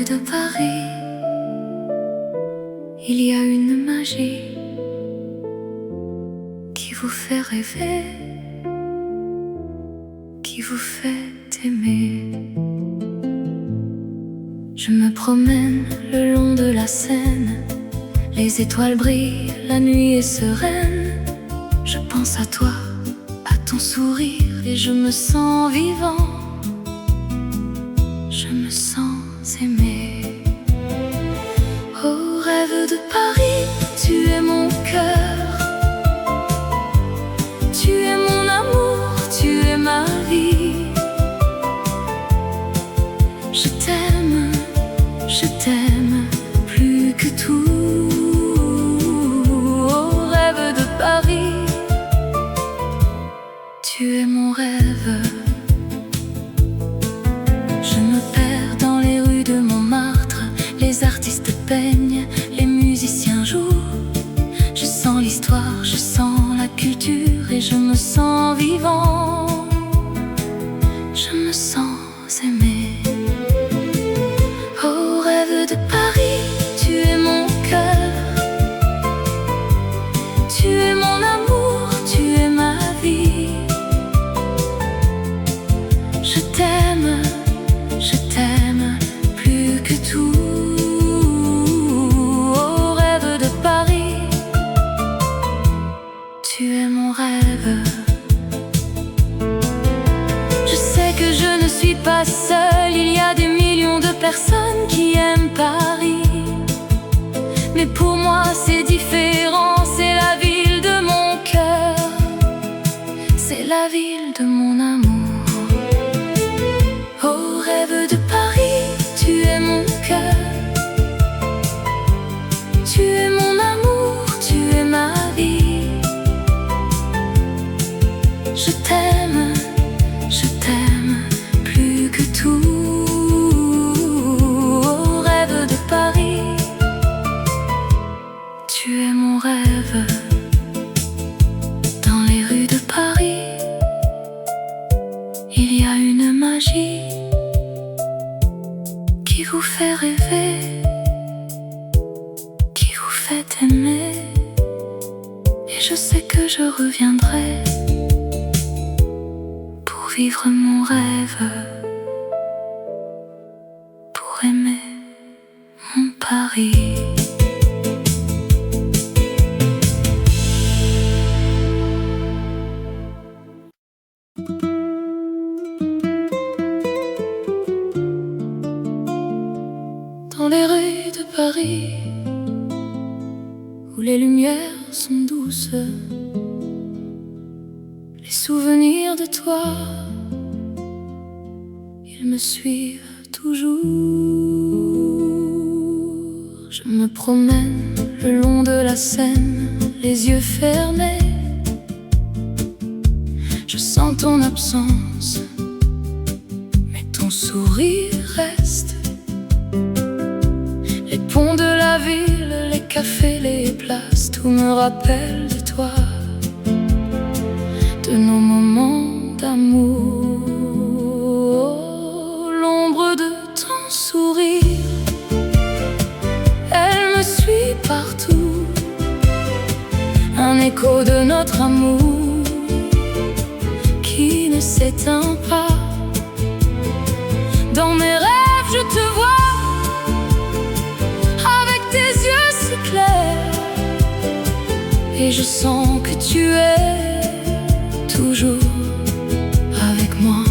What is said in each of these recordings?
de Paris, il y a une magie qui vous fait rêver, qui vous fait aimer. Je me promène le long de la Seine, les étoiles brillent, la nuit est sereine. Je pense à toi, à ton sourire, et je me sens vivant, je me sens aimé. Oh, rêve de Paris, tu es mon cœur, tu es mon amour, tu es ma vie. Je t'aime plus que tout. Oh, rêve de Paris, tu es mon rêve. Je me perds dans les rues de Montmartre, les artistes peignent, les musiciens jouent. Je sens l'histoire, je sens la culture, et je me sens vivant, je me sens aimé. Oh, rêve de Paris, tu es mon cœur, tu es mon amour, tu es ma vie. Je t'aime plus que tout. Oh, rêve de Paris, tu es mon rêve. Je sais que je ne suis pas seule, il y a des millions de personnes qui aiment Paris. Mais pour moi c'est différent, c'est la ville de mon cœur, c'est la ville de mon amour. Oh, rêve de Paris, tu es mon cœur, tu es mon amour, tu es ma vie. Je t'aime plus que tout. Oh, rêve de Paris, tu es mon rêve. Dans les rues de Paris, il y a une magie qui vous fait rêver, qui vous fait aimer. Et je sais que je reviendrai pour vivre mon rêve, pour aimer mon Paris. Dans les rues de Paris, où les lumières sont douces, les souvenirs de toi, ils me suivent toujours. Je me promène le long de la Seine, les yeux fermés. Je sens ton absence, mais ton sourire reste. Les ponts de la ville, les cafés, les places, tout me rappelle de toi, de nos moments d'amour. Oh, l'ombre de ton sourire, elle me suit partout, un écho de notre amour qui ne s'éteint pas. Dans mes rêves, je te vois, avec tes yeux si clairs, et je sens que tu es toujours avec moi,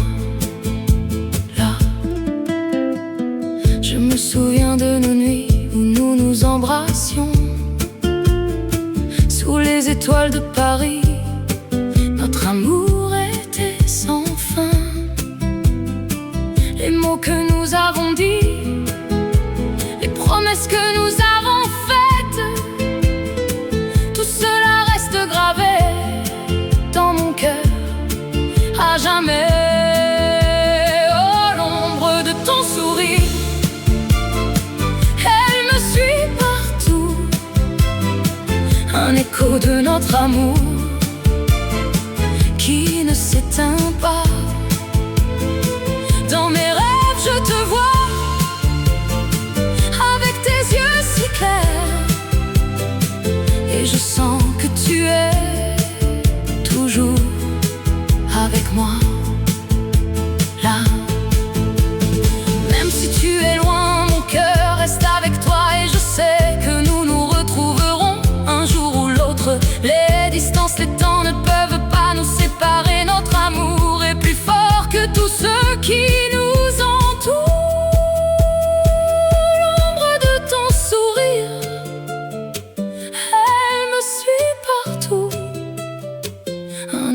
là. Je me souviens de nos nuits où nous nous embrassions sous les étoiles de Paris. Notre amour était sans fin. Les mots que nous avons dits, les promesses que nous avons faites, tout cela reste gravé dans mon cœur à jamais. Oh, l'ombre de ton sourire, elle me suit partout, un écho de notre amour qui ne s'éteint pas. Dans mes rêves, je te vois,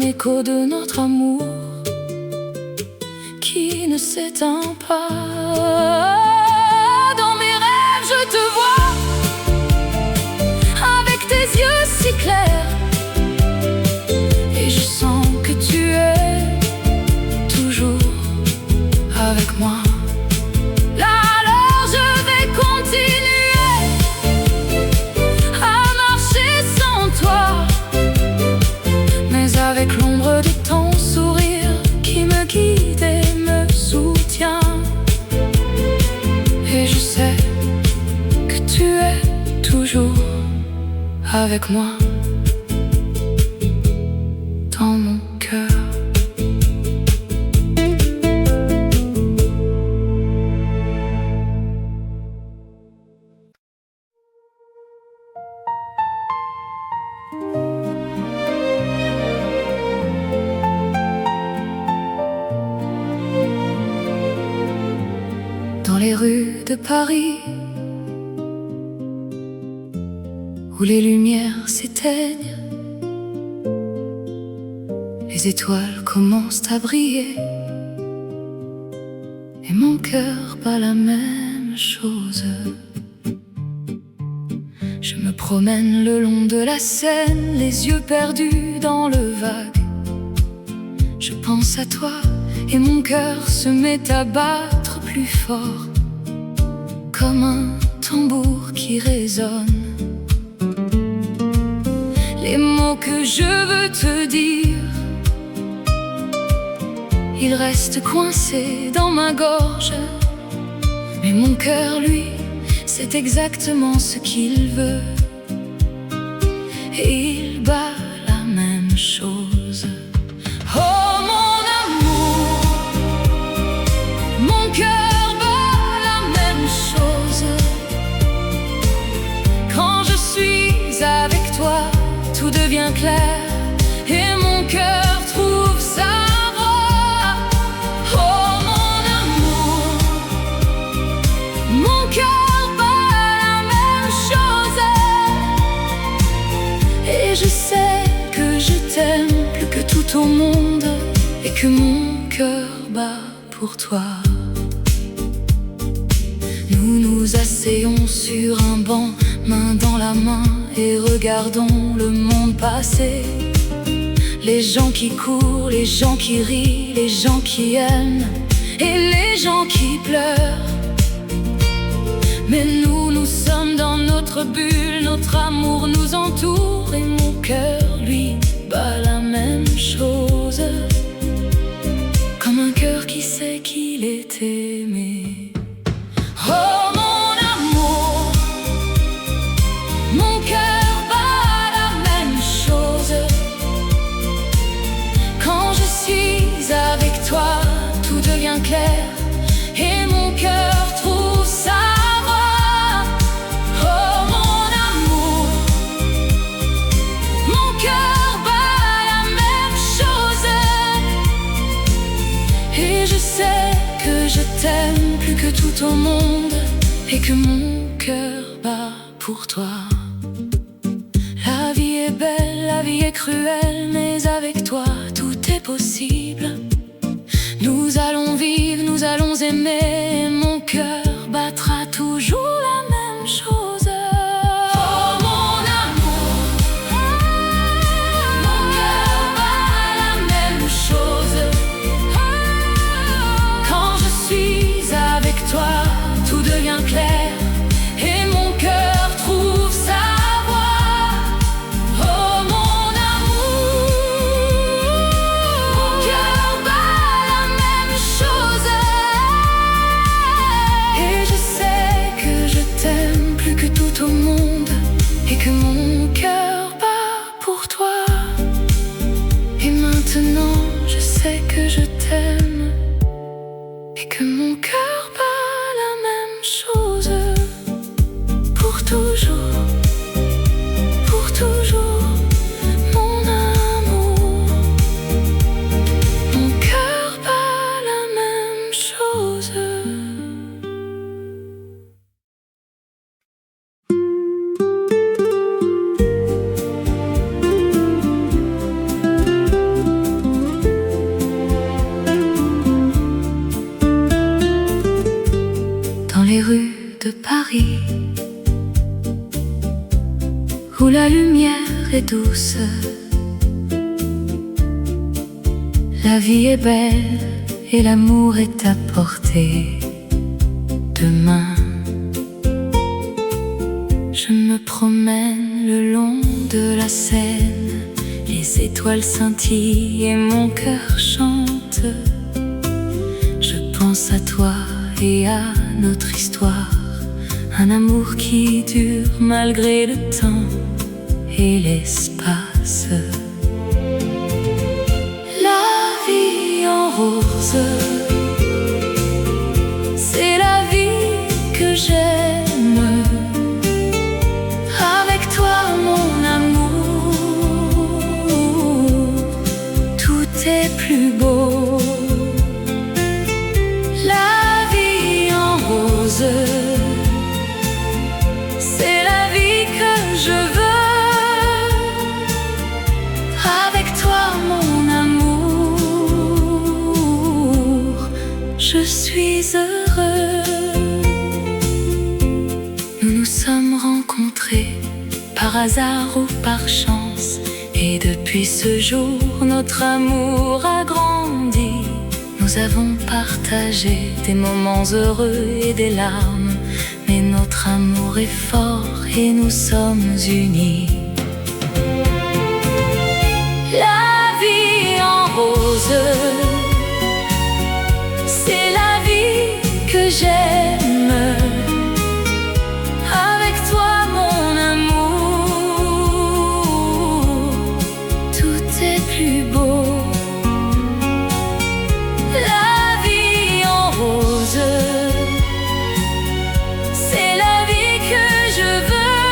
écho de notre amour qui ne s'éteint pas. Dans mes rêves, je te vois avec tes yeux si clairs, et je sens que tu es toujours avec moi. Alors je vais continuer à marcher sans toi, mais avec l'ombre de ton sourire qui me guide et me soutient. Et je sais que tu es toujours avec moi dans mon cœur. Dans les rues de Paris, où les lumières s'éteignent, les étoiles commencent à briller, et mon cœur bat la même chose. Je me promène le long de la Seine, les yeux perdus dans le vague. Je pense à toi et mon cœur se met à battre plus fort, comme un tambour qui résonne. Les mots que je veux te dire, ils restent coincés dans ma gorge, mais mon cœur, lui, c'est exactement ce qu'il veut, et il bat la même chose. Oh mon amour, mon cœur bat la même chose. Quand je suis avec toi, tout devient clair, et mon cœur trouve sa voie. Oh mon amour, mon cœur bat la même chose, et je sais que je t'aime plus que tout au monde, et que mon cœur bat pour toi. Nous nous asseyons sur un banc, main dans la main, et regardons le monde passer. Les gens qui courent, les gens qui rient, les gens qui aiment, et les gens qui pleurent. Mais nous, nous sommes dans notre bulle, notre amour nous entoure, et mon cœur, lui, bat la même chose, comme un cœur qui sait qu'il est aimé. Oh mon amour, mon cœur bat la même chose. Quand je suis avec toi, tout devient clair, et mon cœur trouve sa voie. Oh mon amour, mon cœur bat la même chose, et je sais que je t'aime plus que tout au monde, et que mon cœur bat pour toi. La vie est belle, la vie est cruelle, mais avec toi tout est possible. Nous allons vivre, nous allons aimer, et mon cœur battra toujours la même chose. Oh mon amour, mon cœur bat la même chose. Quand je suis avec toi, tout devient clair, et mon cœur trouve sa voie. Oh mon amour, mon cœur bat la même chose, et je sais que je t'aime plus que tout au monde, et que mon cœur bat pour toi. Et maintenant je sais que je t'aime, et que mon cœur bat la même chose, pour toujours, pour toujours, mon amour. Mon cœur bat la même chose. est douce. La vie est belle et l'amour est à portée de main. Je me promène le long de la Seine, les étoiles scintillent et mon cœur chante. Je pense à toi et à notre histoire, un amour qui dure malgré le temps et l'espace. La vie en rose, c'est la vie que j'aime. Avec toi mon amour, tout est plus beau. La vie en rose, c'est la vie que je veux. Avec toi mon amour, je suis heureux. Nous nous sommes rencontrés par hasard ou par chance, et depuis ce jour notre amour a grandi. Nous avons partagé des moments heureux et des larmes, mais notre amour est fort et nous sommes unis. La vie en rose, c'est la vie que j'aime. Avec toi mon amour, tout est plus beau. La vie en rose, c'est la vie que je veux.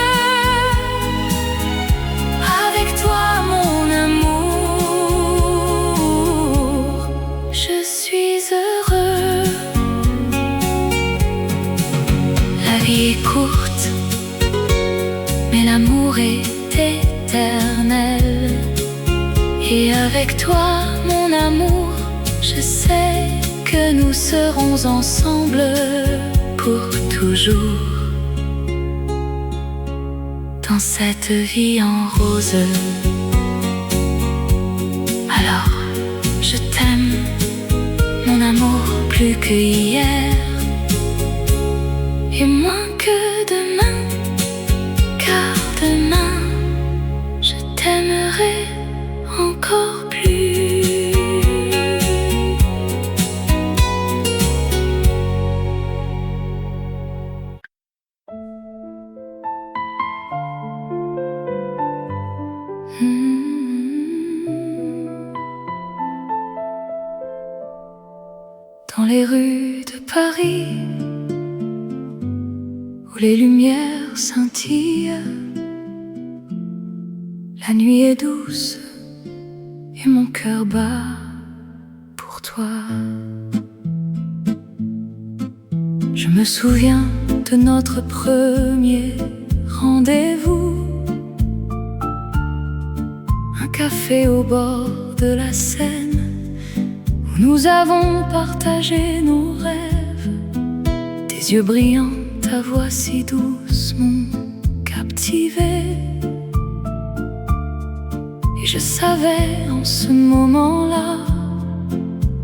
Avec toi mon amour, je suis heureux. La vie est courte, mais l'amour est éternel. Et avec toi mon amour, je sais que nous serons ensemble pour toujours. Dans cette vie en rose, alors je t'aime, mon amour, plus que hier et moins que demain, car demain je t'aimerai encore plus. Dans les rues de Paris, où les lumières scintillent, la nuit est douce et mon cœur bat pour toi. Je me souviens de notre premier rendez-vous, un café au bord de la Seine, où nous avons partagé nos rêves. Tes yeux brillants, ta voix si douce m'ont captivé. Et je savais en ce moment-là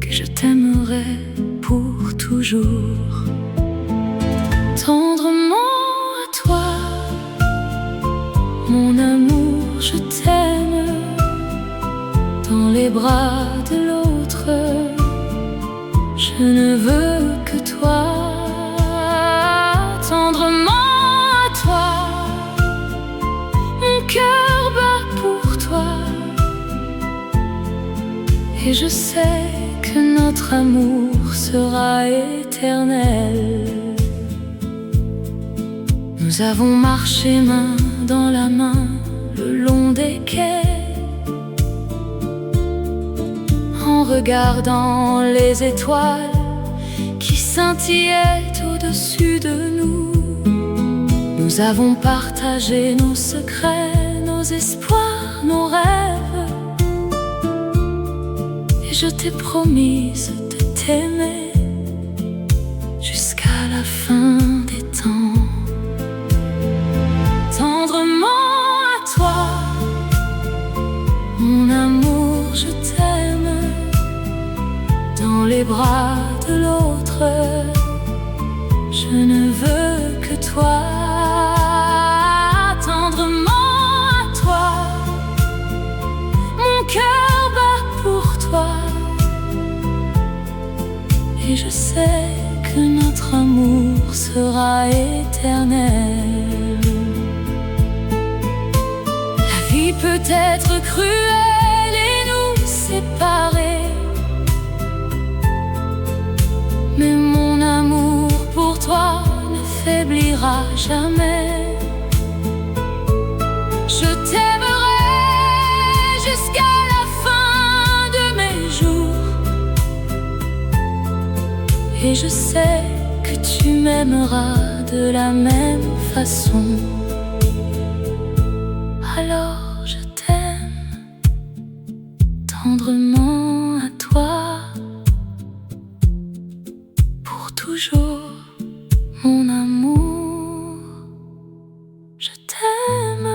que je t'aimerais pour toujours. Tendrement à toi, mon amour, je t'aime. Dans les bras de l'autre, je ne veux que toi. Tendrement à toi, mon cœur bat pour toi. Et je sais que notre amour sera éternel. Nous avons marché main dans la main le long des quais, en regardant les étoiles qui scintillaient au-dessus de nous. Nous avons partagé nos secrets, nos espoirs, nos rêves. Et je t'ai promise de t'aimer jusqu'à la fin des temps. Tendrement à toi, les bras de l'autre. Je ne veux que toi, tendrement à toi. Mon cœur bat pour toi. Et je sais que notre amour sera éternel. La vie peut être cruelle et nous séparer, mais mon amour pour toi ne faiblira jamais. Je t'aimerai jusqu'à la fin de mes jours, et je sais que tu m'aimeras de la même façon. Alors je t'aime tendrement à toi, pour toujours, mon amour. Je t'aime.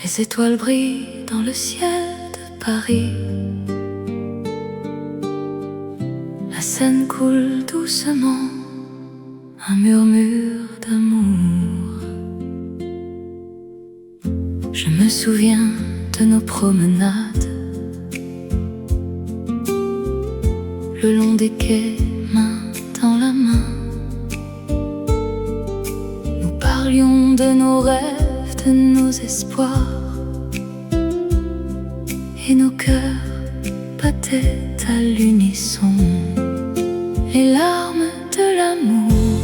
Les étoiles brillent dans le ciel de Paris. La Seine coule doucement, un murmure d'amour. Je me souviens de nos promenades le long des quais, main dans la main. Nous parlions de nos rêves, de nos espoirs, et nos cœurs battaient à l'unisson. Les larmes de l'amour,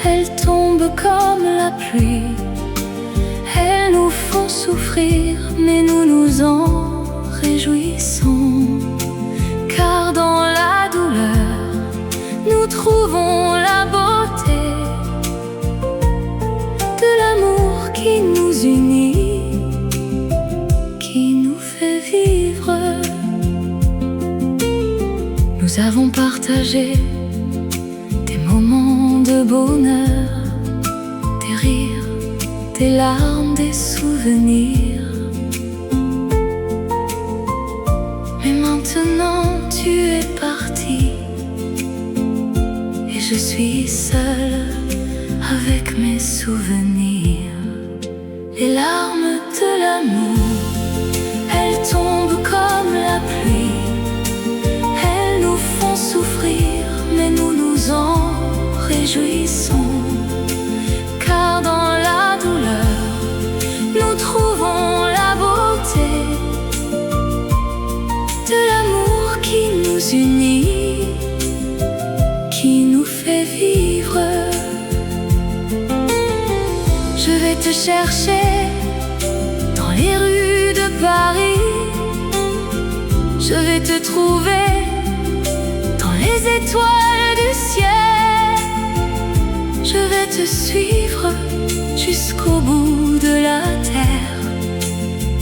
elles tombent comme la pluie. Elles nous font souffrir, mais nous nous en réjouissons. Car dans la douleur, nous trouvons la beauté de l'amour qui nous unit, qui nous fait vivre. Nous avons partagé des moments de bonheur, des rires, des larmes, des souvenirs. Mais maintenant tu es parti, et je suis seule avec mes souvenirs. Les larmes de l'amour, elles tombent comme la pluie. Elles nous font souffrir, mais nous nous en réjouissons. Car dans la douleur, nous trouvons la beauté de l'amour qui nous unit, qui nous fait vivre. Je vais te chercher dans les rues de Paris. Je vais te trouver dans les étoiles du ciel. Je vais te suivre jusqu'au bout de la terre,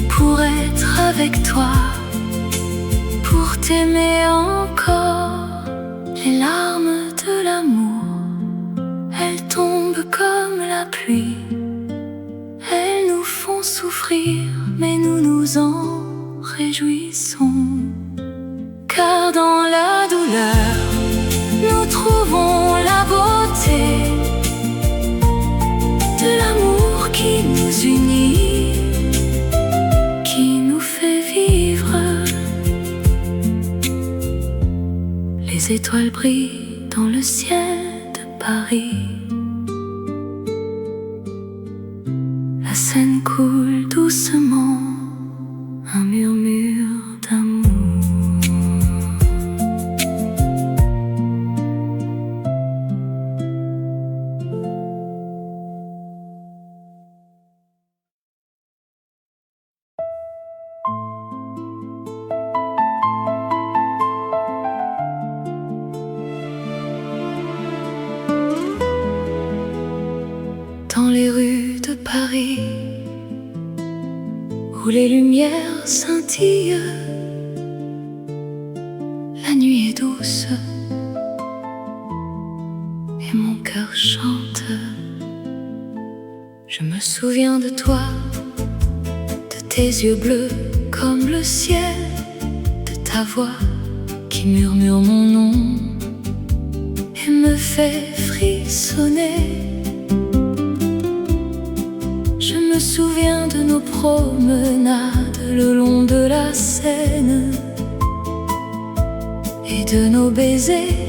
pour être avec toi, pour t'aimer encore. Les larmes de l'amour, elles tombent comme la pluie. Elles nous font souffrir, mais nous nous en réjouissons. Car dans la douleur, nous trouvons la beauté de l'amour qui nous unit, qui nous fait vivre. Les étoiles brillent dans le ciel de Paris. La Seine coule doucement, un murmure d'amour. Paris, où les lumières scintillent, la nuit est douce et mon cœur chante. Je me souviens de toi, de tes yeux bleus comme le ciel, de ta voix qui murmure mon nom et me fait frissonner. Je me souviens de nos promenades le long de la Seine et de nos baisers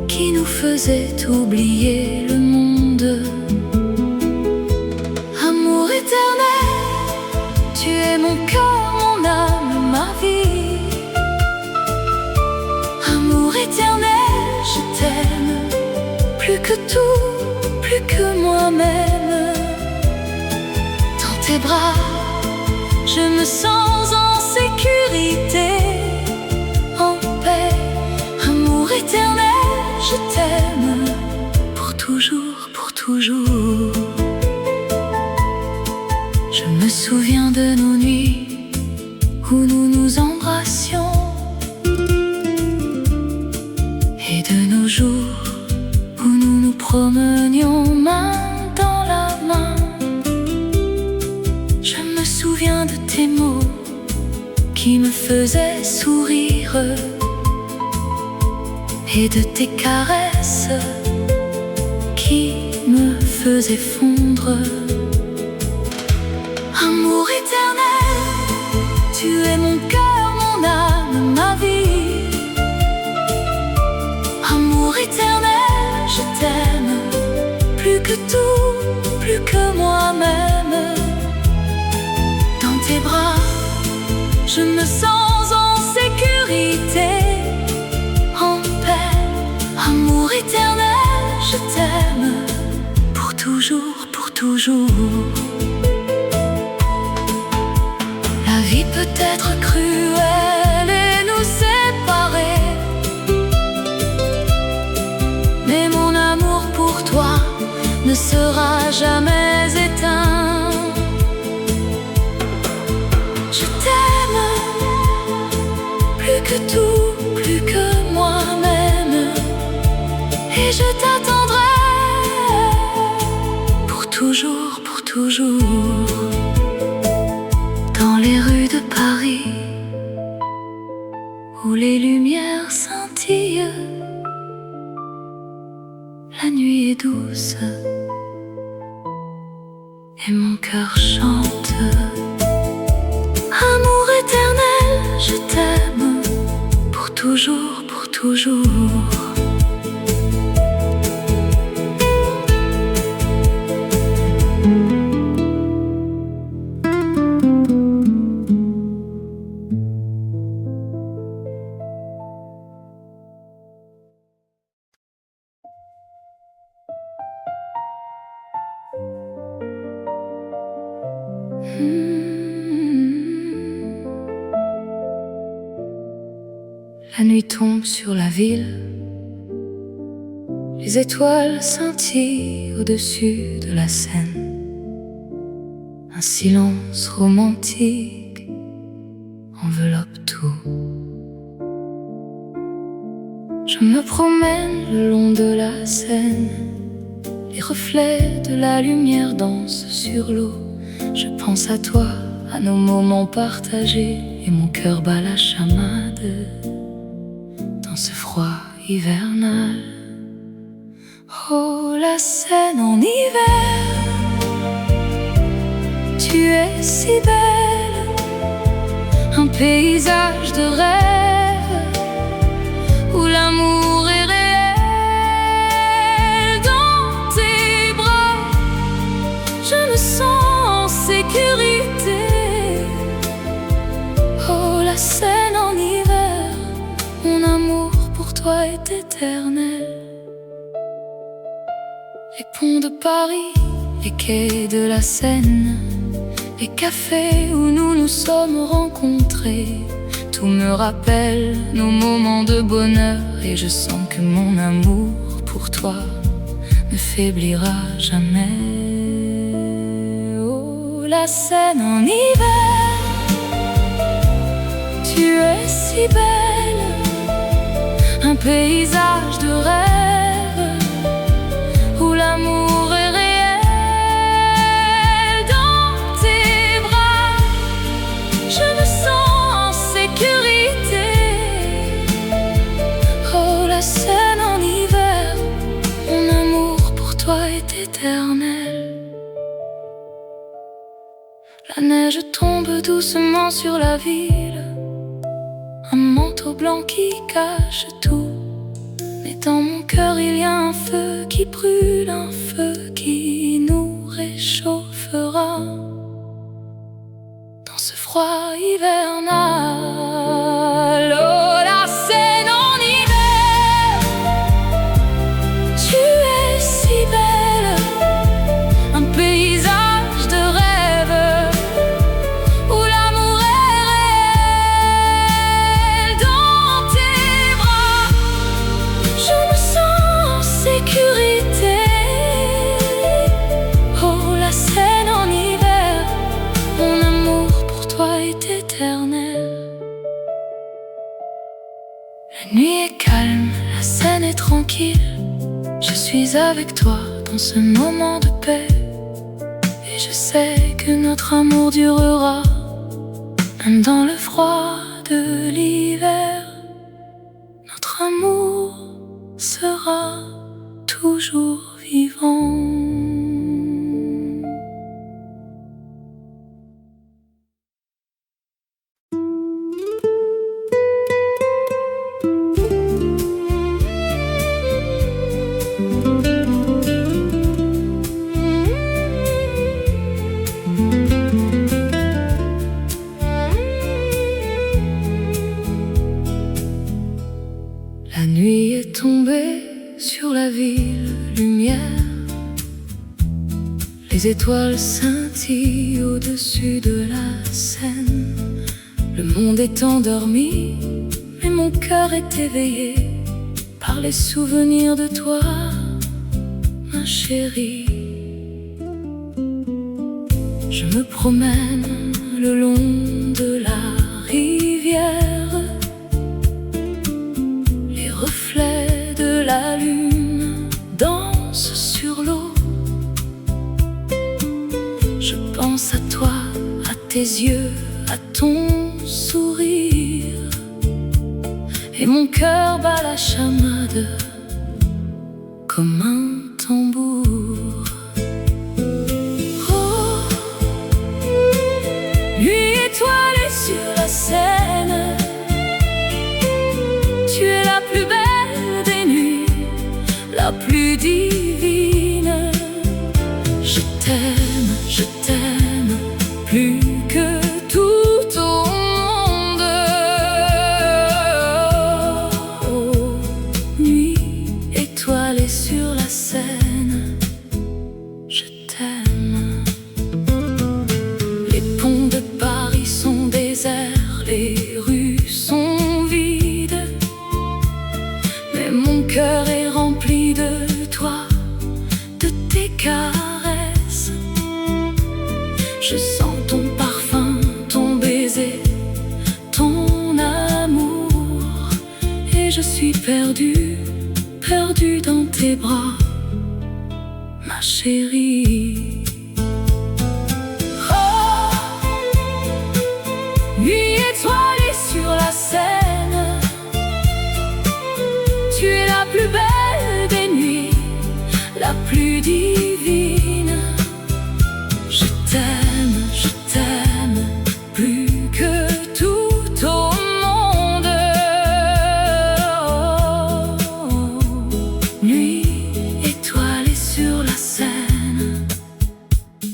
qui nous faisaient oublier le monde. Amour éternel, tu es mon cœur, mon âme, ma vie. Amour éternel, je t'aime plus que tout, plus que moi-même. Dans tes bras, je me sens en sécurité, en paix. Amour éternel, je t'aime pour toujours, pour toujours. Je me souviens de nos nuits où nous nous embrassions et de nos jours où nous nous promenions main dans la main. Je me souviens de tes mots qui me faisaient sourire et de tes caresses qui me faisaient fondre. Amour éternel, tu es mon cœur, mon âme, ma vie. Amour éternel, je t'aime plus que tout, plus que moi-même. Dans tes bras, je me sens en sécurité, en paix. Amour éternel, je t'aime pour toujours, pour toujours. La vie peut être cruelle et nous séparer, mais mon amour pour toi ne sera jamais éteint. Je t'aime plus que tout, plus que moi-même, et je t'attendrai pour toujours, pour toujours. Dans les rues de Paris, où les lumières scintillent, la nuit est douce et mon cœur chante. Amour éternel, je t'aime pour toujours, pour toujours. La nuit tombe sur la ville, les étoiles scintillent au-dessus de la Seine. Un silence romantique enveloppe tout. Je me promène le long de la Seine, les reflets de la lumière dansent sur l'eau. Je pense à toi, à nos moments partagés, et mon cœur bat la chamade dans ce froid hivernal. Oh, la Seine en hiver, tu es si belle, un paysage de rêve où l'amour est réel. Dans tes bras, je me sens en sécurité. Oh, la Seine en hiver, mon amour pour toi est éternel. Les ponts de Paris, les quais de la Seine, les cafés où nous nous sommes rencontrés, tout me rappelle nos moments de bonheur, et je sens que mon amour pour toi ne faiblira jamais. la Seine en hiver. Tu es si belle, un paysage de rêve où l'amour est réel. Dans tes bras, je me sens en sécurité. Oh, la Seine en hiver, mon amour pour toi est éternel. La neige tombe doucement sur la ville, un manteau blanc qui cache tout. Mais dans mon cœur il y a un feu qui brûle, un feu qui nous réchauffera dans ce froid hivernal. Oh, la Seine en hiver, tu es si belle, un paysage de rêve où l'amour est réel. Dans tes bras, je me sens en sécurité. Oh, la Seine en hiver, mon amour pour toi est éternel. La nuit est calme, la Seine est tranquille. Je suis avec toi dans ce moment de paix. Et je sais que notre amour durera, même dans le froid de l'hiver. Notre amour sera toujours vivant. La nuit est tombée sur la ville, lumière. Les étoiles scintillent au-dessus de la Seine. Le monde est endormi, mais mon cœur est éveillé par les souvenirs de toi, ma chérie. Je me promène le long de la rivière. Les reflets de la lune dansent sur l'eau. Je pense à toi, à tes yeux, à ton sourire. Et mon cœur bat la chamade comme un tambour. Oh, nuit étoilée sur la Seine, tu es la plus belle des nuits, la plus divine. Je t'aime plus que tout au monde. Oh, nuit étoilée sur la Seine, je t'aime. Les ponts de Paris sont déserts, les rues sont vides, mais mon cœur est rempli de toi, de tes caresses. Je sens ton parfum, ton baiser, ton amour. Et je suis perdue, perdue dans tes bras, ma chérie. Oh, nuit étoilée sur la Seine, tu es la plus belle des nuits, la plus divine. Je t'aime plus que tout au monde. Oh, nuit étoilée sur la Seine,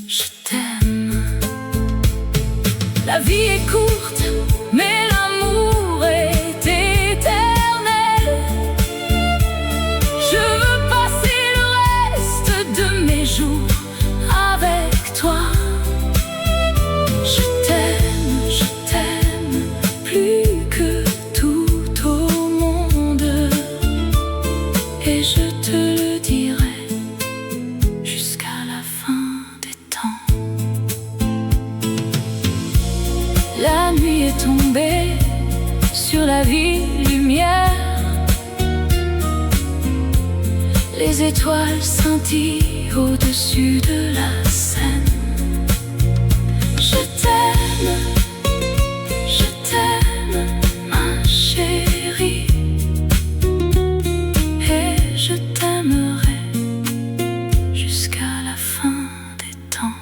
je t'aime. La vie est courte, mais l'amour est éternel. Je veux passer le reste de mes jours avec toi. Je t'aime plus que tout au monde. Et je te le dirai jusqu'à la fin des temps. La nuit est tombée sur la ville lumière. Les étoiles scintillent au-dessus de la Seine. Je t'aime, ma chérie, et je t'aimerai jusqu'à la fin des temps.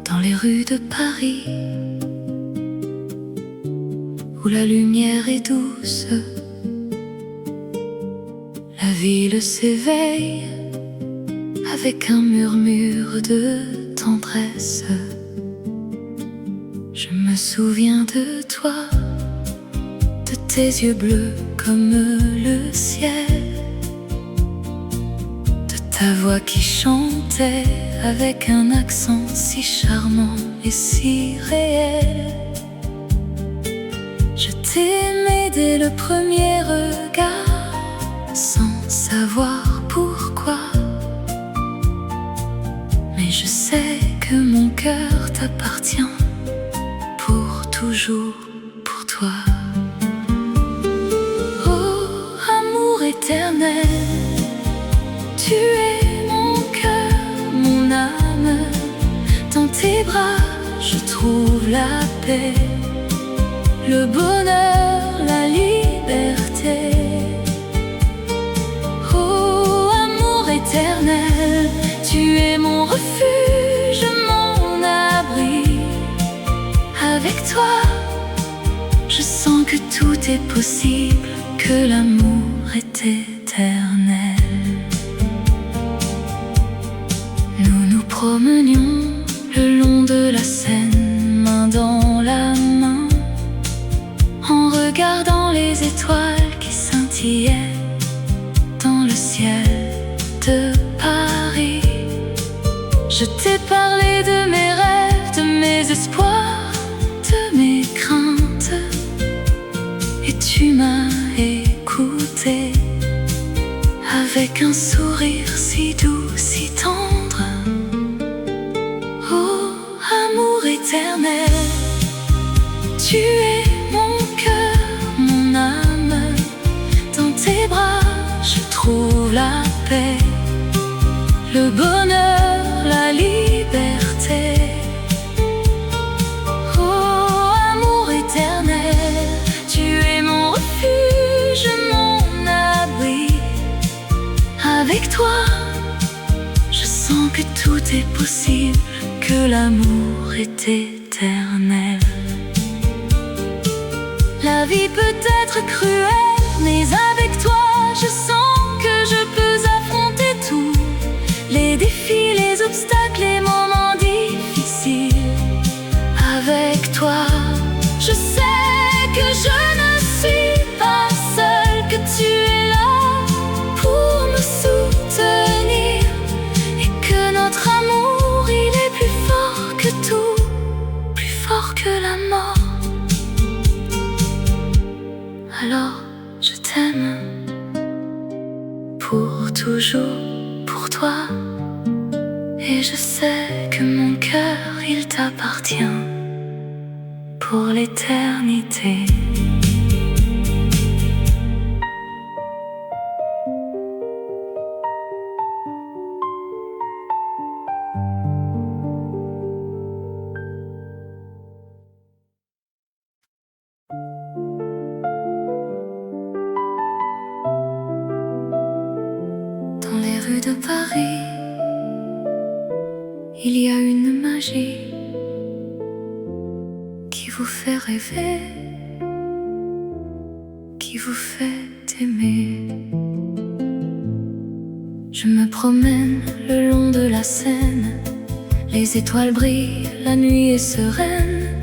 Dans les rues de Paris, où la lumière est douce, la ville s'éveille avec un murmure de tendresse. Je me souviens de toi, de tes yeux bleus comme le ciel, de ta voix qui chantait avec un accent si charmant et si réel. Je t'aimais dès le premier regard, sans savoir pourquoi. Mais je sais que mon cœur t'appartient, pour toujours, pour toi. Oh, amour éternel, tu es mon cœur, mon âme. Dans tes bras, je trouve la paix, le bonheur, la liberté. Oh, amour éternel, tu es mon refuge, mon abri. Avec toi, je sens que tout est possible, que l'amour est éternel. Nous nous promenions le long de la Seine, main dans la main, en regardant les étoiles qui scintillaient dans le ciel de Paris. Je t'ai parlé de mes rêves, de mes espoirs, de mes craintes, et tu m'as écouté avec un sourire si doux, si tendre. Oh, amour éternel, tu es mon cœur, mon âme. Dans tes bras, je trouve la paix, le bonheur, la liberté. Oh, amour éternel, tu es mon refuge, mon abri. Avec toi, je sens que tout est possible, que l'amour est éternel. La vie peut être cruelle, mais avec toi, je sens que je peux affronter tout. Les défis, les obstacles, les moments difficiles. Avec toi, je sais que je ne suis pas seule, que tu es là pour me soutenir, et que notre amour, il est plus fort que tout, plus fort que la mort. Alors je t'aime, pour toujours, pour toi. Et je sais que mon cœur, il t'appartient, pour l'éternité. Dans les rues de Paris, il y a une magie qui vous fait rêver, qui vous fait aimer. Je me promène le long de la Seine, les étoiles brillent, la nuit est sereine.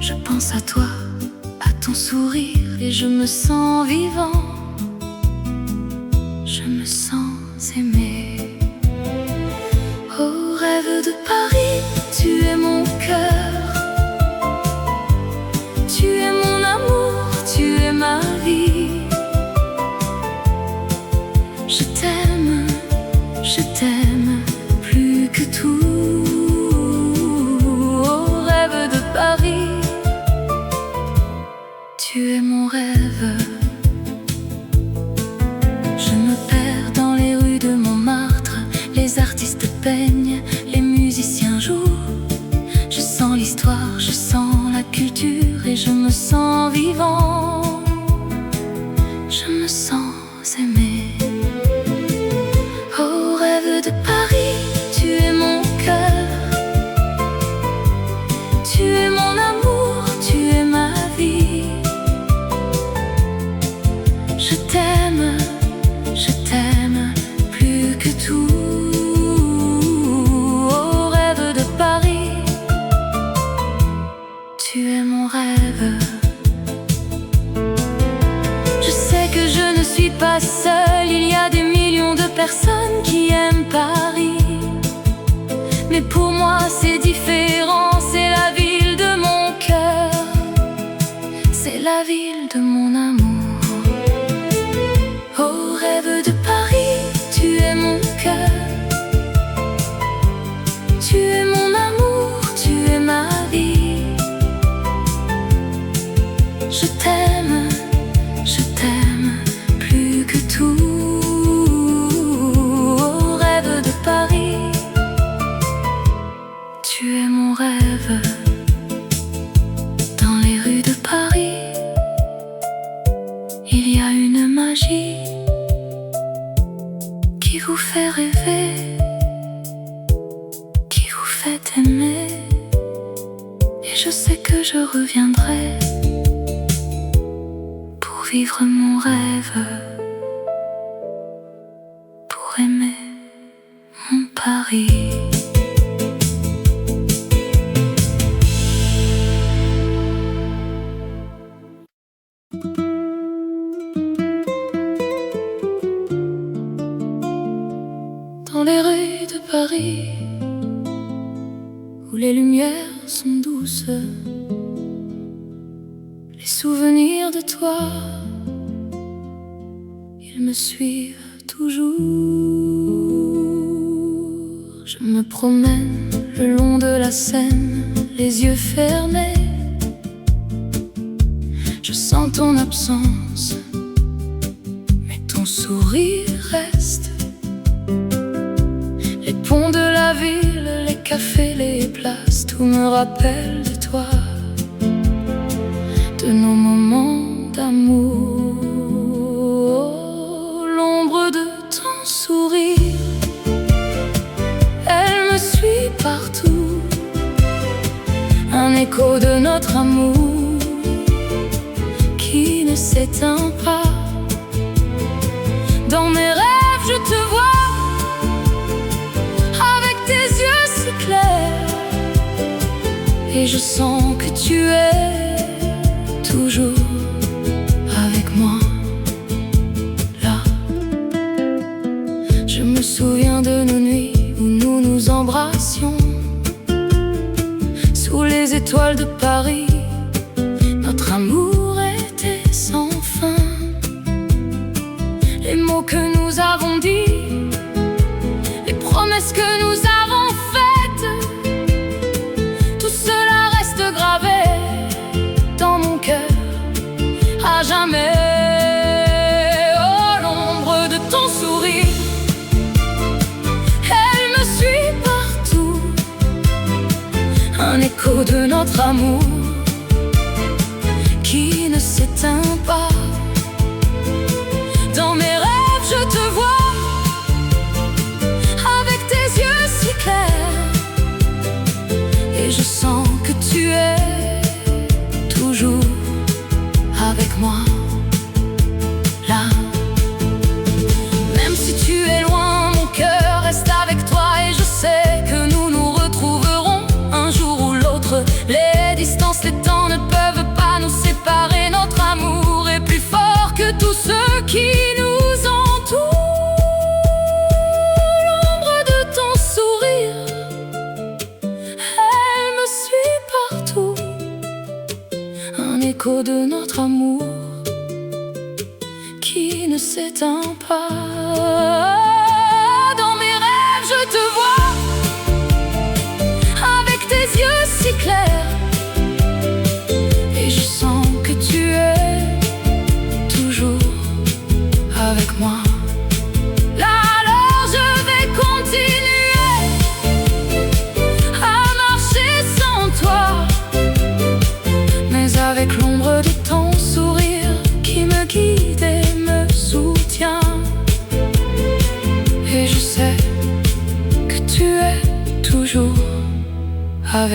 Je pense à toi, à ton sourire, et je me sens vivant, je me sens aimé. Oh, rêve de Paris, tu es sens vivant, je me sens aimé. Oh rêve de Paris, tu es mon cœur, tu es mon amour, tu es ma vie. Je t'aime plus que tout. Oh rêve de Paris, tu es mon rêve. Je sais que je ne suis pas seule, il y a des millions de personnes qui aiment Paris. Mais pour moi c'est différent, c'est la ville de mon cœur, c'est la ville de mon amour. Oh rêve de Paris, tu es mon cœur, tu es mon amour, tu es ma vie. Je t'aime plus que tout. Oh rêve de Paris, tu es mon rêve. Dans les rues de Paris, il y a une magie qui vous fait rêver, qui vous fait aimer. Et je sais que je reviendrai pour vivre mon rêve, pour aimer mon Paris. Dans les rues de Paris, où les lumières sont douces, les souvenirs de toi, ils me suivent toujours. Je me promène le long de la Seine, les yeux fermés. Je sens ton absence, mais ton sourire reste. Les ponts de la ville, les cafés, les places, tout me rappelle de toi, de nos moments d'amour. Oh, l'ombre de ton sourire, elle me suit partout, un écho de notre amour qui ne s'éteint pas. Dans mes rêves, je te vois, et je sens que tu es toujours avec moi, là. Je me souviens de nos nuits où nous nous embrassions sous les étoiles de Paris. Notre amour était sans fin. Les mots que nous avons dits, les promesses que nous avons faites, tout cela reste gravé dans mon cœur à jamais. Oh, l'ombre de ton sourire, elle me suit partout, un écho de notre amour qui ne s'éteint pas. Dans mes rêves, je te vois, avec tes yeux si clairs, et je sens que tu es toujours avec moi, là. Même si tu es loin, mon cœur reste avec toi, et je sais que nous nous retrouverons un jour ou l'autre. Les distances, les temps ne peuvent pas nous séparer. Notre amour est plus fort que tout ce qui nous entoure. L'ombre de ton sourire, elle me suit partout, un écho de notre amour qui ne s'éteint pas. Dans mes rêves, je te vois, avec tes yeux si clairs, et je sens que tu es toujours avec moi. Là alors je vais continuer à marcher sans toi, mais avec l'ombre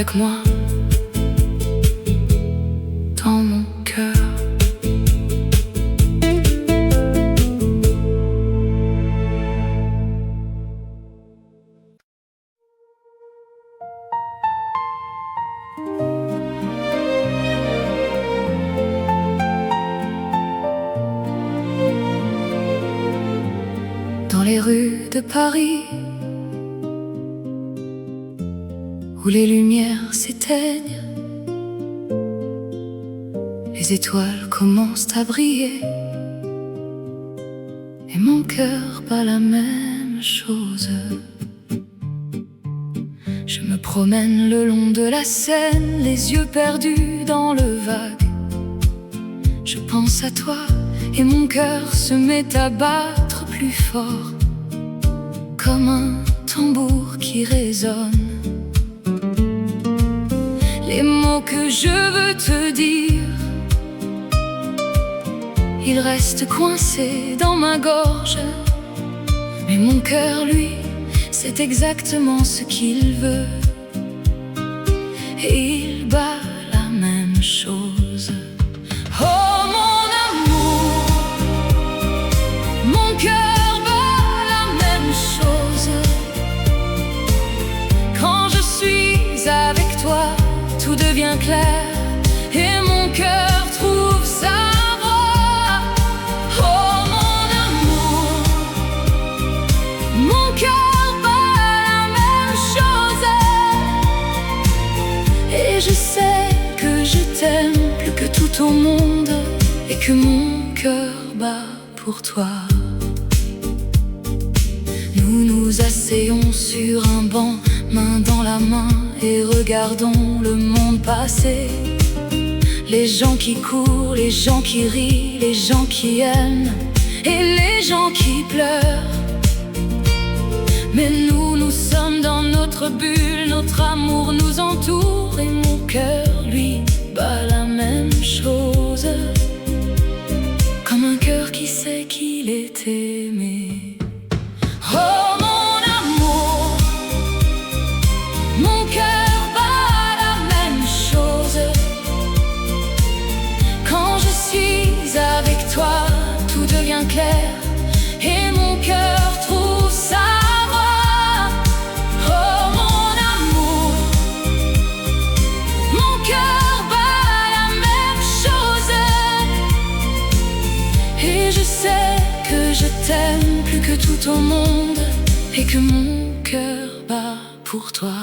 avec moi dans mon cœur. Dans les rues de Paris, où les lumières s'éteignent, les étoiles commencent à briller, et mon cœur bat la même chose. Je me promène le long de la Seine, les yeux perdus dans le vague. Je pense à toi et mon cœur se met à battre plus fort, comme un tambour qui résonne. Les mots que je veux te dire, ils restent coincés dans ma gorge. Mais mon cœur, lui, c'est exactement ce qu'il veut, et il bat la même chose. Oh mon amour, mon cœur bat la même chose. Quand je suis avec toi, tout devient clair, et mon cœur trouve sa voie. Oh mon amour, mon cœur bat la même chose, et je sais que je t'aime plus que tout au monde, et que mon cœur bat pour toi. Nous nous asseyons sur un banc, main dans la main, et regardons le monde passer. Les gens qui courent, les gens qui rient, les gens qui aiment, et les gens qui pleurent. Mais nous, nous sommes dans notre bulle, notre amour nous entoure, et mon cœur, lui, bat la même chose, comme un cœur qui sait qu'il est aimé. Oh mon amour, mon cœur bat la même chose. Quand je suis avec toi, tout devient clair, et mon cœur trouve sa voie. Oh mon amour, mon cœur bat la même chose, et je sais que je t'aime plus que tout au monde, et que mon cœur bat pour toi.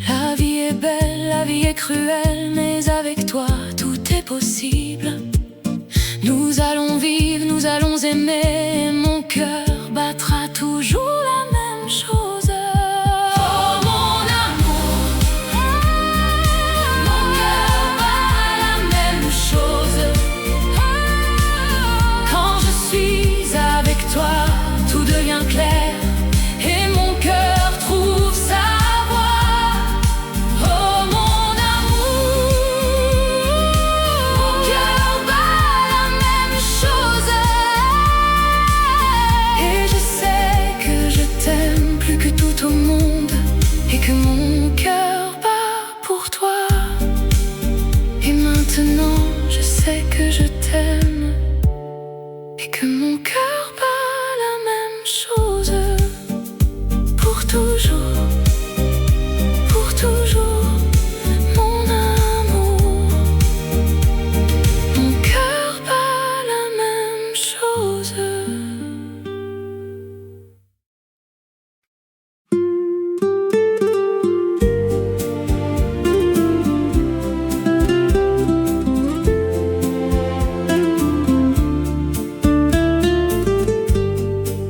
La vie est belle, la vie est cruelle, mais avec toi tout est possible. Nous allons vivre, nous allons aimer, et mon cœur battra toujours la même chose. Oh mon amour, mon cœur bat la même chose. Quand je suis avec toi, tout devient clair, et mon cœur trouve sa voie. Oh mon amour, mon cœur bat la même chose, et je sais que je t'aime plus que tout au monde, et que mon cœur bat pour toi. Et maintenant je sais que je t'aime, et que mon cœur bat la même chose, pour toujours, pour toujours, mon amour. Mon cœur bat la même chose.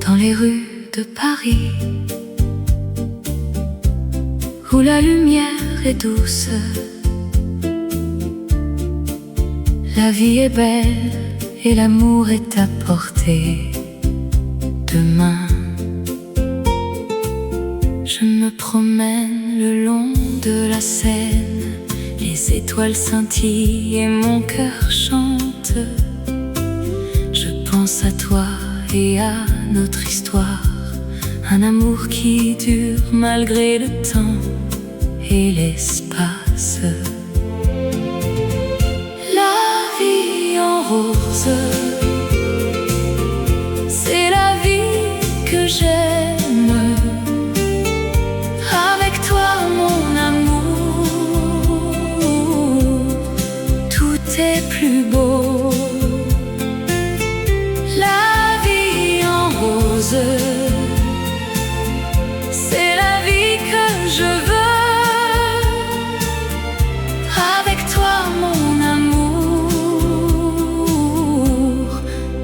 Dans les rues de Paris, où la lumière est douce, la vie est belle et l'amour est à portée de main. Je me promène le long de la Seine, les étoiles scintillent et mon cœur chante. Je pense à toi et à notre histoire, un amour qui dure malgré le temps et l'espace. La vie en rose, c'est la vie que j'aime. Avec toi mon amour, tout est plus beau. La vie en rose, c'est la vie que je veux. Avec toi mon amour,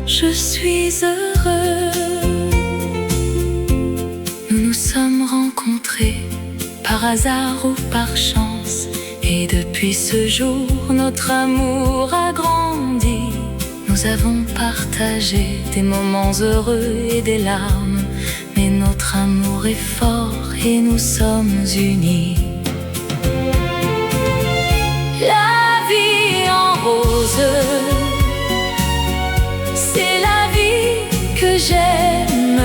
je suis heureux. Nous nous sommes rencontrés par hasard ou par chance, et depuis ce jour notre amour a grandi. Nous avons partagé des moments heureux et des larmes, mais notre amour est fort et nous sommes unis. La vie en rose, c'est la vie que j'aime.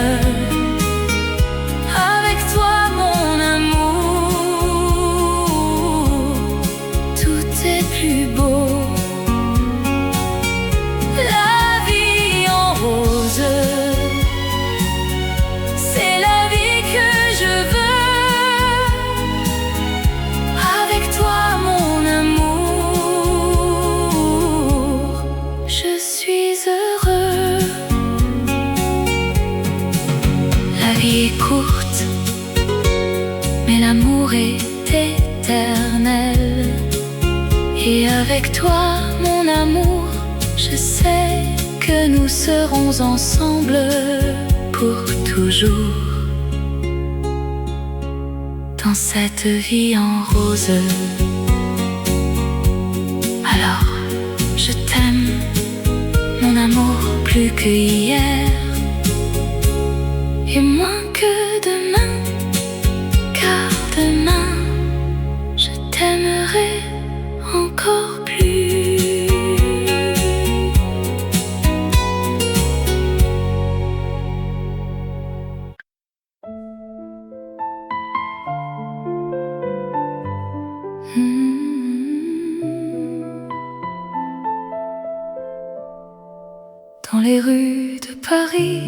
Avec toi mon amour, tout est plus beau. La vie en rose, c'est la vie que je veux. Avec toi mon amour, je suis heureux. La vie est courte, mais l'amour est éternel. Et avec toi mon amour, je sais que nous serons ensemble pour toujours. Dans cette vie en rose, alors je t'aime, mon amour, plus que hier et moins que demain, car demain je t'aimerai encore plus. Dans les rues de Paris,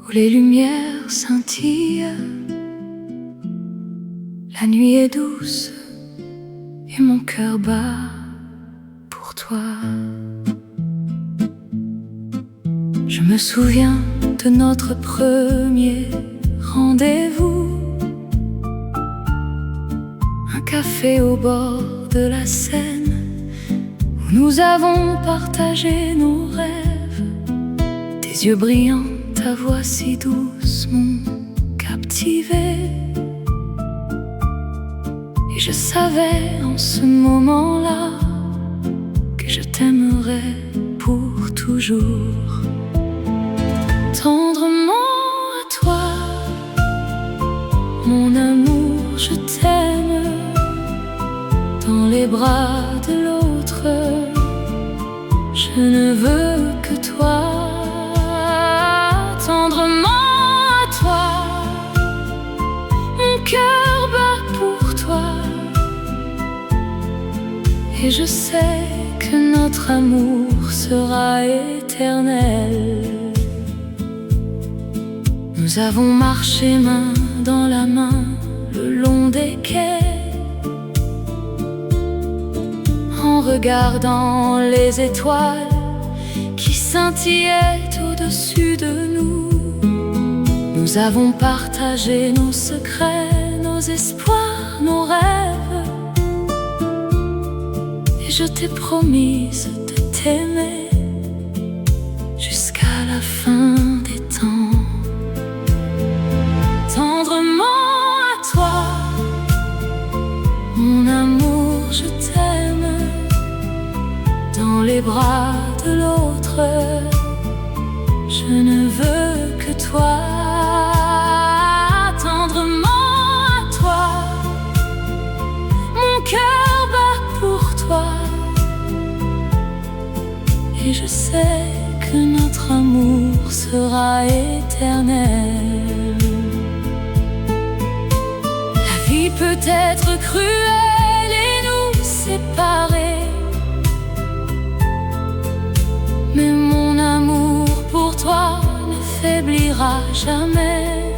où les lumières scintillent, la nuit est douce et mon cœur bat pour toi. Je me souviens de notre premier rendez-vous, un café au bord de la Seine, où nous avons partagé nos rêves. Tes yeux brillants, ta voix si douce m'ont captivé. Et je savais en ce moment-là que je t'aimerais pour toujours. Tendrement à toi, mon amour, je t'aime. Dans les bras de l'autre, je ne veux que toi. Tendrement à toi, mon cœur bat pour toi. Et je sais que notre amour sera éternel. Nous avons marché main dans la main le long des quais, en regardant les étoiles qui scintillaient au-dessus de nous. Nous avons partagé nos secrets, nos espoirs, nos rêves. Et je t'ai promise de t'aimer jusqu'à la fin des temps. Tendrement à toi, mon amour, je t'aime. Dans les bras de l'autre, je ne veux que toi. Tendrement à toi, mon cœur bat pour toi. Et je sais que notre amour sera éternel. La peut être cruelle et nous séparer. Mais mon amour pour toi ne faiblira jamais.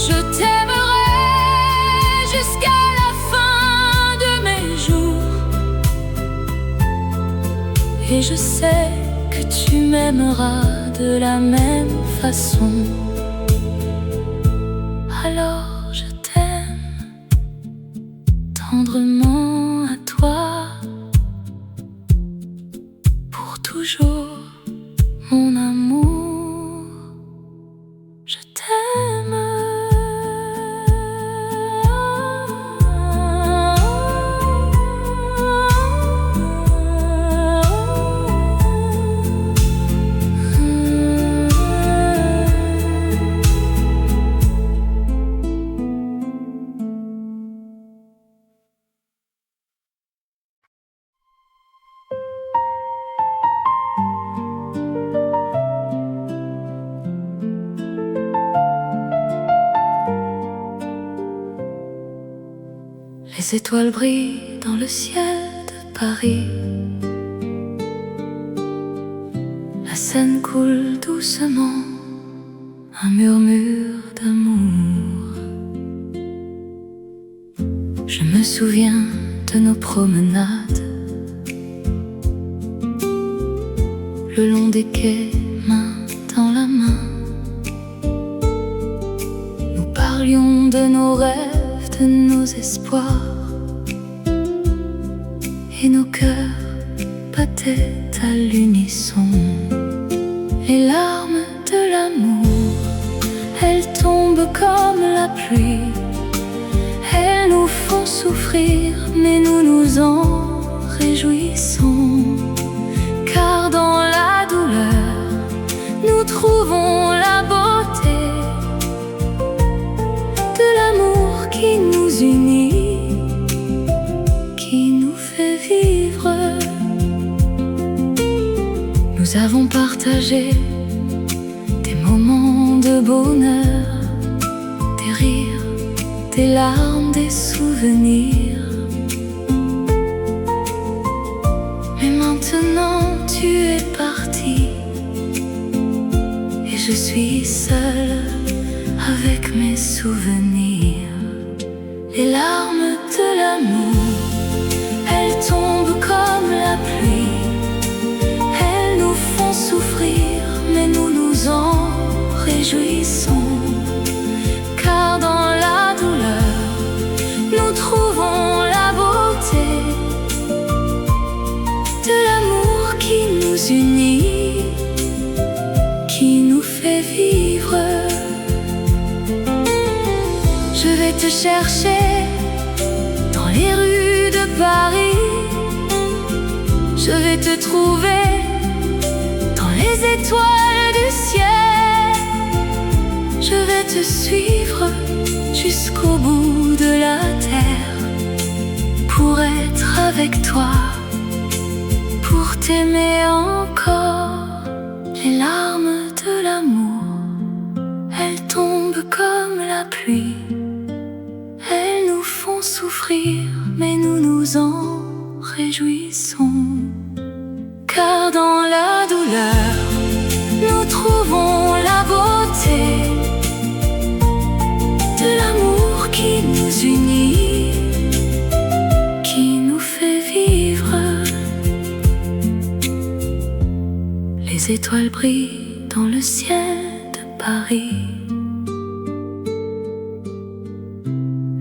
Je t'aimerai jusqu'à la fin de mes jours. Et je sais que tu m'aimeras de la même façon. Alors je t'aime tendrement à toi, pour toujours, mon amour. Je t'aime. Les étoiles brillent dans le ciel de Paris. La Seine coule doucement, un murmure d'amour. Je me souviens de nos promenades, le long des quais, main dans la main. Nous parlions de nos rêves, de nos espoirs, et nos cœurs battaient à l'unisson. Les larmes de l'amour, elles tombent comme la pluie. Elles nous font souffrir, mais nous nous en réjouissons. Car dans la douleur, nous trouvons la beauté de l'amour qui nous unit, qui nous fait vivre. Nous avons partagé des moments de bonheur, des rires, des larmes, des souvenirs. Mais maintenant tu es parti, et je suis seule avec mes souvenirs. Les larmes de l'amour, elles tombent comme la pluie. Elles nous font souffrir, mais nous nous en réjouissons. Car dans la douleur, nous trouvons la beauté de l'amour qui nous unit, qui nous fait vivre. Je vais te chercher dans les rues de Paris. Je vais te trouver dans les étoiles du ciel. Je vais te suivre jusqu'au bout de la terre, pour être avec toi, pour t'aimer encore. Les larmes de l'amour, elles tombent comme la pluie. Elles nous font souffrir, mais nous nous en réjouissons. Car dans la douleur, nous trouvons la beauté de l'amour qui nous unit, qui nous fait vivre. Les étoiles brillent dans le ciel de Paris.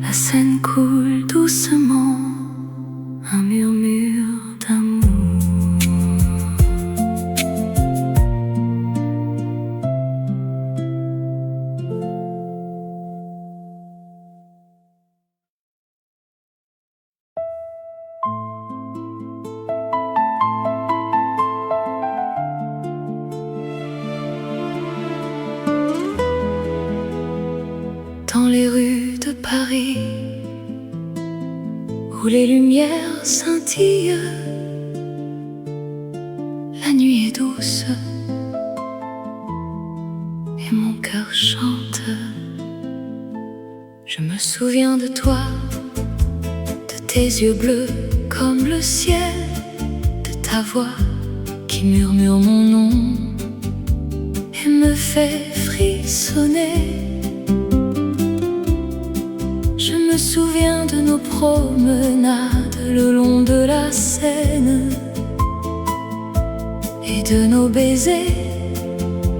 La Seine coule doucement, un murmure d'amour. Dans les rues de Paris, où les lumières scintillent, la nuit est douce et mon cœur chante. Je me souviens de toi, de tes yeux bleus comme le ciel, de ta voix qui murmure mon nom et me fait frissonner. Je me souviens de nos promenades le long de la Seine et de nos baisers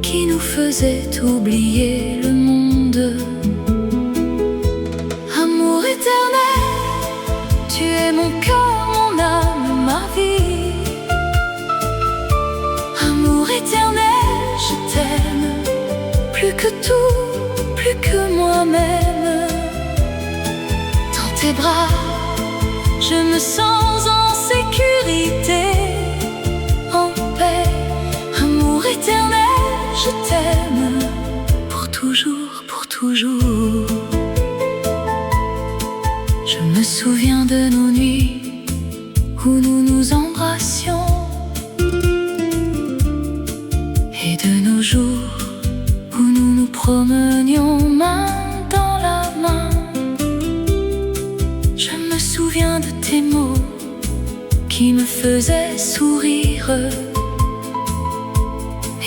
qui nous faisaient oublier le monde. Amour éternel, tu es mon cœur, mon âme, ma vie. Amour éternel, je t'aime, plus que tout, plus que moi-même. Dans tes bras, je me sens en sécurité, en paix. Amour éternel, je t'aime, pour toujours, pour toujours. Je me souviens de nos nuits où nous nous embrassions et de nos jours où nous nous promenions main dans la main. Je me souviens de tes mots qui me faisaient sourire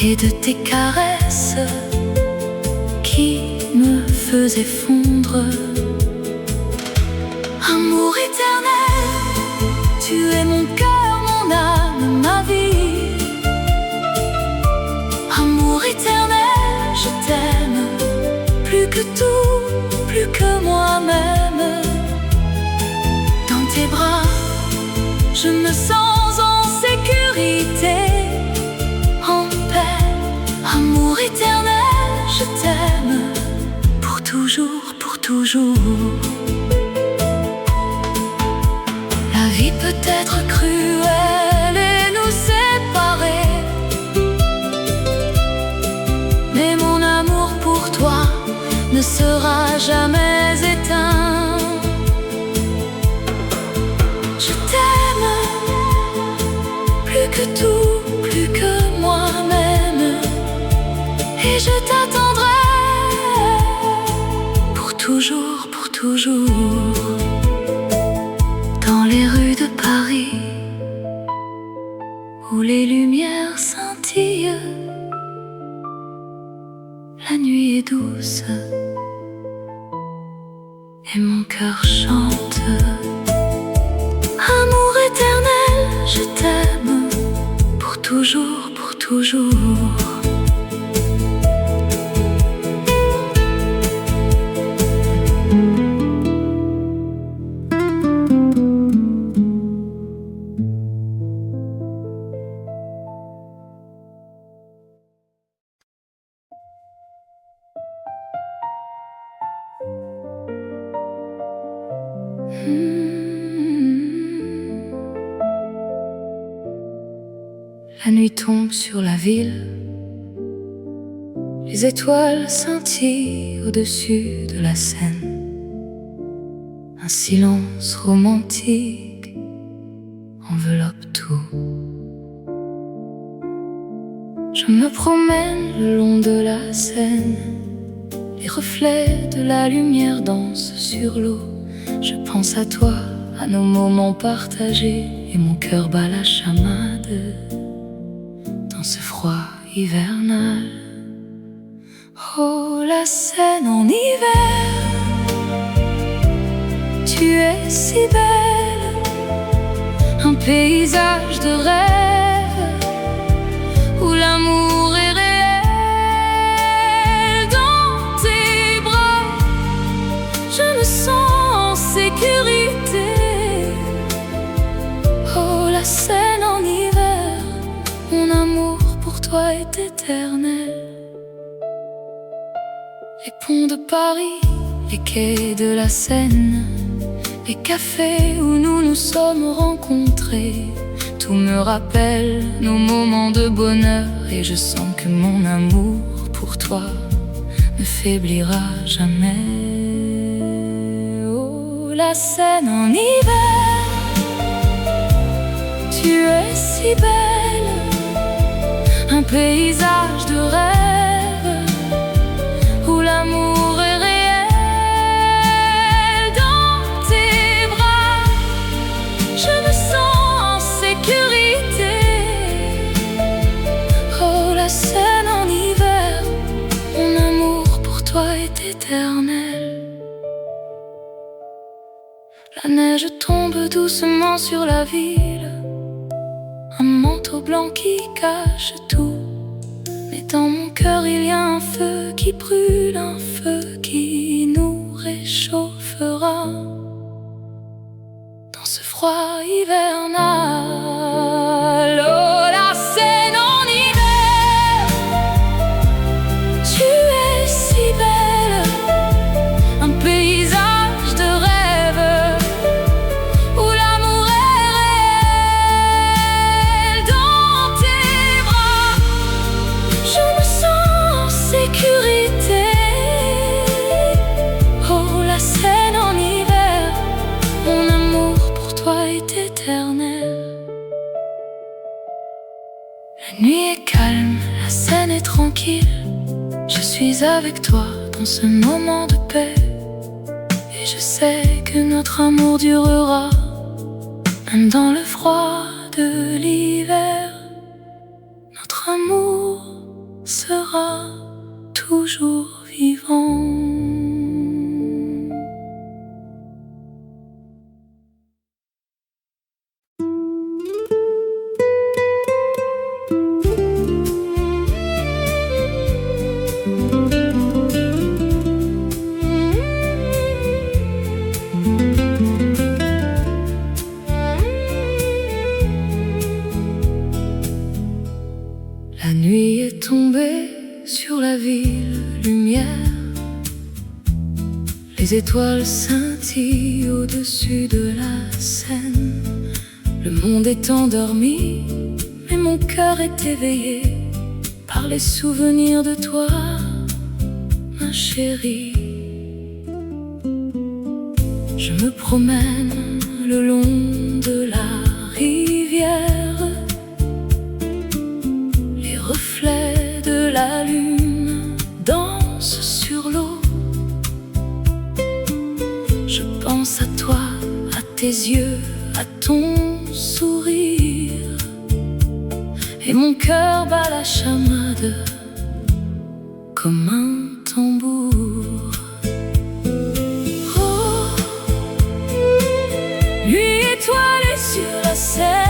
et de tes caresses qui me faisaient fondre. Amour éternel, tu es mon cœur, mon âme, ma vie. Amour éternel, je t'aime, plus que tout, plus que moi-même. Dans tes bras, je me sens en sécurité, en paix. Amour éternel, je t'aime, pour toujours, pour toujours. La vie peut être cruelle et nous séparer, mais mon amour pour toi ne sera jamais éteint. Je t'aime, plus que tout, plus que moi-même, et je t'attendrai pour toujours, pour toujours. Dans les rues de Paris, où les lumières scintillent, la nuit est douce et mon cœur chante. Amour éternel, je t'aime, pour toujours, pour toujours. La nuit tombe sur la ville, les étoiles scintillent au-dessus de la Seine. Un silence romantique enveloppe tout. Je me promène le long de la Seine, les reflets de la lumière dansent sur l'eau. Je pense à toi, à nos moments partagés, et mon cœur bat la chamade dans ce froid hivernal. Oh, la Seine en hiver, tu es si belle, un paysage de rêve où l'amour est réel. Dans tes bras, je me sens en sécurité. Oh, la Seine en hiver, mon amour pour toi est éternel. Les ponts de Paris, les quais de la Seine, les cafés où nous nous sommes rencontrés, tout me rappelle nos moments de bonheur, et je sens que mon amour pour toi ne faiblira jamais. Oh, la Seine en hiver, tu es si belle, un paysage de rêve où l'amour est réel. La neige tombe doucement sur la ville, un manteau blanc qui cache tout. Mais dans mon cœur il y a un feu qui brûle, un feu qui nous réchauffera dans ce froid hivernal. Oh, la Seine en hiver, tu es si belle, un paysage de rêve où l'amour est réel. Dans tes bras, je me sens en sécurité. Oh, la Seine en hiver, mon amour pour toi est éternel. La nuit est calme, la Seine est tranquille. Je suis avec toi dans ce moment de paix. Et je sais que notre amour durera, même dans le froid de l'hiver. Notre amour sera toujours vivant. La nuit est tombée sur la ville, lumière. Les étoiles scintillent au-dessus de la Seine. Le monde est endormi, mais mon cœur est éveillé par les souvenirs de toi, ma chérie. Je me promène le long de la rivière. Les reflets de la lune dansent sur l'eau. Je pense à toi, à tes yeux, à ton sourire. Et mon cœur bat la chamade comme un tambour.